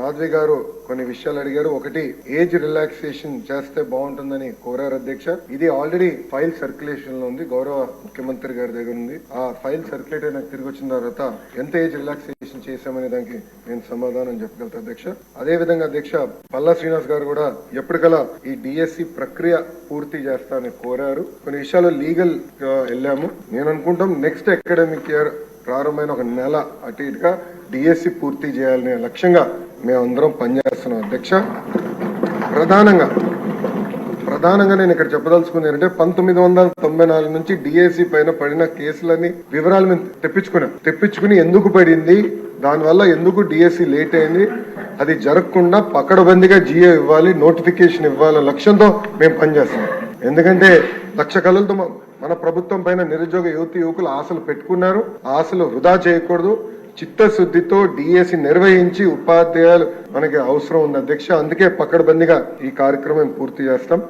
మాధవి గారు కొన్ని విషయాలు అడిగారు. ఒకటి, ఏజ్ రిలాక్సేషన్ చేస్తే బాగుంటుందని కోరారు అధ్యక్ష. ఇది ఆల్రెడీ ఫైల్ సర్క్యులేషన్ లో ఉంది, గౌరవ ముఖ్యమంత్రి గారి దగ్గర ఉంది. ఆ ఫైల్ సర్క్యులేట్ అయినా తిరిగి వచ్చిన తర్వాత ఎంత ఏజ్ రిలాక్సేషన్ చేశామనే దానికి నేను సమాధానం చెప్పగలుగుతా అధ్యక్ష. అదే విధంగా అధ్యక్ష, పల్లా శ్రీనివాస్ గారు కూడా ఎప్పటికలా ఈ డిఎస్సి ప్రక్రియ పూర్తి చేస్తానని కోరారు. కొన్ని విషయాలు లీగల్ వెళ్ళాము. నేను అనుకుంటాం నెక్స్ట్ అకాడమిక్ ఇయర్ ప్రారంభమైన ఒక నెల అటు ఇటుగా డిఎస్సి పూర్తి చేయాలనే లక్ష్యంగా మేమందరం పనిచేస్తున్నాం అధ్యక్ష. ప్రధానంగా నేను ఇక్కడ చెప్పదలుచుకుంది ఏంటంటే 1994 నుంచి డిఎస్సి పైన పడిన కేసులని వివరాలు మేము తెప్పించుకుని ఎందుకు పడింది, దానివల్ల ఎందుకు డిఎస్సి లేట్ అయింది, అది జరగకుండా పకడ్బందీగా జియో ఇవ్వాలి, నోటిఫికేషన్ ఇవ్వాలనే లక్ష్యంతో మేము పనిచేస్తాం. ఎందుకంటే లక్ష కళలతో మన ప్రభుత్వం పైన నిరుద్యోగ యువకులు ఆశలు పెట్టుకున్నారు. ఆశలు వృధా చేయకూడదు. చిత్తశుద్ధితో డిఎస్సి నిర్వహించి ఉపాధ్యాయులు మనకి అవసరం ఉంది అధ్యక్ష. అందుకే పకడ్బందీగా ఈ కార్యక్రమం పూర్తి చేస్తాం.